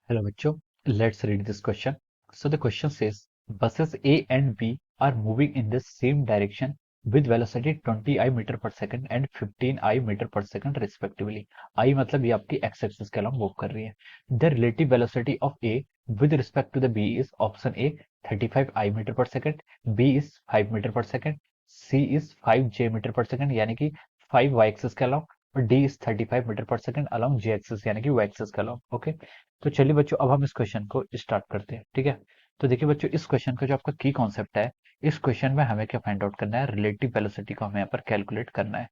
Hello, bachcho. Let's read this question. So the question says, buses A and B are moving in the same direction with velocity 20 I meter per second and 15 I meter per second respectively. I मतलब ये आपकी x axis के along move कर रही है. The relative velocity of A with respect to the B is option A 35 I meter per second, B is 5 meter per second, C is 5 J meter per second यानी कि 5 y axis के along और D is 35 metre पर second along J axis यानी कि y axis के along. Okay, तो चलिए बच्चों अब हम इस क्वेश्चन को स्टार्ट करते हैं. ठीक है, तो देखिए बच्चों इस क्वेश्चन का जो आपका की कॉन्सेप्ट है, इस क्वेश्चन में हमें क्या फाइंड आउट करना है, रिलेटिव वेलोसिटी को हमें यहाँ पर कैलकुलेट करना है.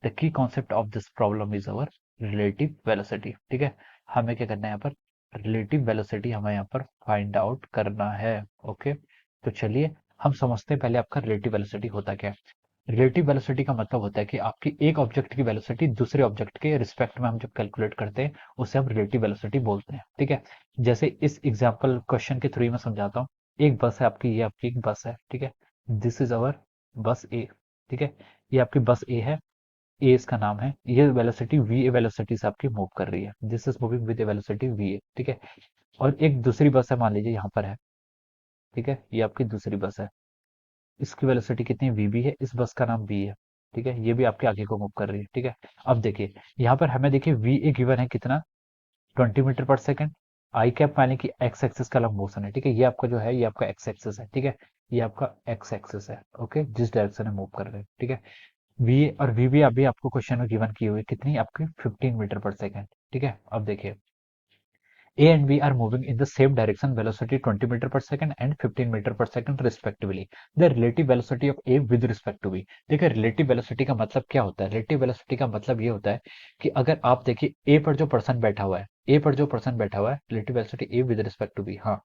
The key concept of this problem is our relative velocity. ठीक है, हमें क्या करना है यहाँ पर, रिलेटिव वेलोसिटी हमें यहाँ पर फाइंड आउट करना है. ओके, तो चलिए हम समझते हैं पहले आपका रिलेटिव वेलोसिटी होता क्या है. रिलेटिव वेलोसिटी का मतलब होता है कि आपकी एक ऑब्जेक्ट की वेलोसिटी दूसरे ऑब्जेक्ट के रिस्पेक्ट में हम जब कैलकुलेट करते हैं उसे हम रिलेटिव वेलोसिटी बोलते हैं. ठीक है, जैसे इस एग्जांपल क्वेश्चन के थ्रू मैं समझाता हूँ. एक बस है आपकी, ये आपकी एक बस है. ठीक है, दिस इज अवर बस ए. ठीक है, ये आपकी बस ए है, ए इसका नाम है. ये वेलोसिटी वी ए वेलोसिटी से आपकी मूव कर रही है. This is moving with A velocity V A. ठीक है, और एक दूसरी बस है, मान लीजिए यहाँ पर है. ठीक है, ये आपकी दूसरी बस है, इसकी वेलोसिटी कितनी वीबी है, इस बस का नाम बी है. ठीक है, ये भी आपके आगे को मूव कर रही है. ठीक है, अब देखिए यहाँ पर हमें देखिए वी ए गिवन है कितना, 20 मीटर पर सेकंड. आई कैप माने कि एक्स एक्सिस का लंब मोशन है. ठीक है, ये आपका जो है ये आपका एक्स एक्सिस है. ठीक है, ये आपका एक्स एक्सिस है. ओके, जिस डायरेक्शन में मूव कर रहे हैं. ठीक है, वी और वी भी अभी आपको क्वेश्चन में गिवन की हुई है कितनी, आपकी 15 मीटर पर सेकंड. ठीक है, अब देखिए A and B are moving in the same direction, velocity 20 meter per second and 15 meter per second respectively. The relative velocity of A with respect to B. देखिए रिलेटिव वेलोसिटी का मतलब क्या होता है, रिलेटिव वेलोसिटी का मतलब ये होता है कि अगर आप देखिए A पर जो पर्सन बैठा हुआ है, A पर जो पर्सन बैठा हुआ है, relative velocity A with respect to B. हाँ,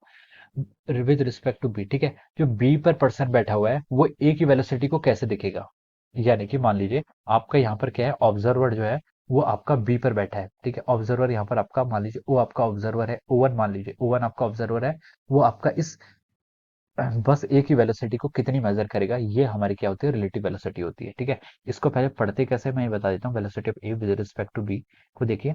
विद रिस्पेक्ट टू B. ठीक है, जो B पर पर्सन बैठा हुआ है वो A की वेलोसिटी को कैसे दिखेगा, यानी कि मान लीजिए आपका यहाँ पर क्या है, ऑब्जर्वर जो है वो आपका बी पर बैठा है. ठीक है, ऑब्जर्वर यहाँ पर आपका मान लीजिए ओ आपका ऑब्जर्वर है, ओ वन मान लीजिए, ओ वन आपका ऑब्जर्वर है. वो आपका इस बस ए की वेलोसिटी को कितनी मेजर करेगा, ये हमारी क्या होती है, रिलेटिव वेलोसिटी होती है. ठीक है, इसको पहले पढ़ते कैसे मैं ये बता देता हूँ. Velocity of A with respect to B को देखिए,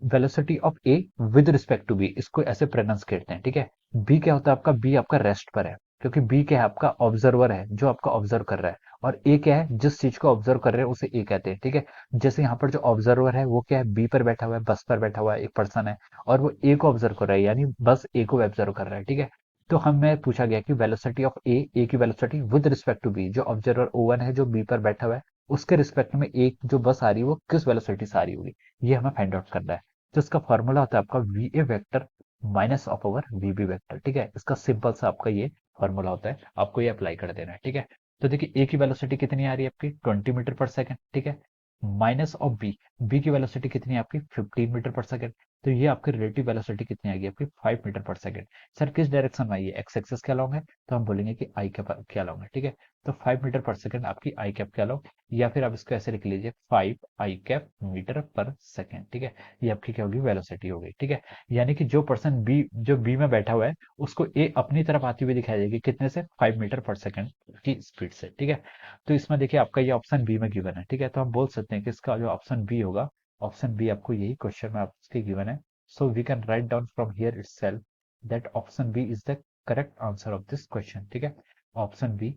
velocity of A with respect to B, इसको ऐसे प्रोनाउंस करते हैं. ठीक है, बी क्या होता है आपका, बी आपका रेस्ट पर है, क्योंकि बी क्या है आपका ऑब्जर्वर है जो आपका ऑब्जर्व कर रहा है. और ए क्या है, जिस चीज को ऑब्जर्व कर रहे हैं उसे ए कहते हैं. ठीक है, जैसे यहाँ पर जो ऑब्जर्वर है वो क्या है, बी पर बैठा हुआ है, बस पर बैठा हुआ है, एक पर्सन है और वो ए को ऑब्जर्व कर रहा है, यानी बस ए को ऑब्जर्व कर रहा है. ठीक है, तो हमें पूछा गया कि वेलोसिटी ऑफ ए की velocity with respect to B, जो ऑब्जर्वर ओ वन है जो बी पर बैठा हुआ है उसके रिस्पेक्ट में एक जो बस आ रही है वो किस वेलोसिटी से आ रही होगी, ये हमें फाइंड आउट करना है. तो इसका फॉर्मूला होता है आपका V A vector minus of over V B vector. ठीक है, इसका सिंपल सा आपका ये फॉर्मूला होता है, आपको ये अप्लाई कर देना है. ठीक है, तो देखिए ए की वेलोसिटी कितनी आ रही है आपकी 20 मीटर पर सेकंड. ठीक है, माइनस ऑफ बी, बी की वेलोसिटी कितनी है आपकी 15 मीटर पर सेकंड. तो ये आपकी रिलेटिव वेलोसिटी कितनी आएगी आपकी 5 मीटर पर सेकंड. सर किस डायरेक्शन में, ये एक्स एक्सिस के अलोंग है, तो हम बोलेंगे कि आई कैप के अलोंग है. ठीक है, तो 5 मीटर पर सेकंड आपकी आई कैप के अलोंग, या फिर आप इसको ऐसे लिख लीजिए 5 आई कैप मीटर पर सेकंड. ठीक है, ये आपकी क्या होगी, वेलोसिटी हो गई. ठीक है, यानी कि जो पर्सन बी, जो बी में बैठा हुआ है उसको ए अपनी तरफ आती हुई दिखाई देगी कितने से, 5 मीटर पर सेकंड की स्पीड से. ठीक है, तो इसमें देखिए आपका ये ऑप्शन बी में गिवन है. ठीक है, तो हम बोल सकते हैं कि इसका जो ऑप्शन बी होगा, ऑप्शन बी आपको यही क्वेश्चन में आपके गिवन है. So we can write down from here itself that option B is the correct answer of this question. ठीक है, ऑप्शन बी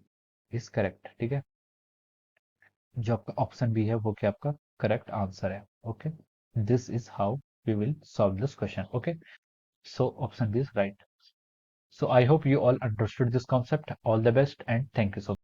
इज करेक्ट. ठीक है, जो आपका ऑप्शन बी है वो क्या आपका करेक्ट आंसर है. Okay, this is how we will solve this question. Okay, so option B is right. So I hope you all understood this concept. All the best and thank you so much.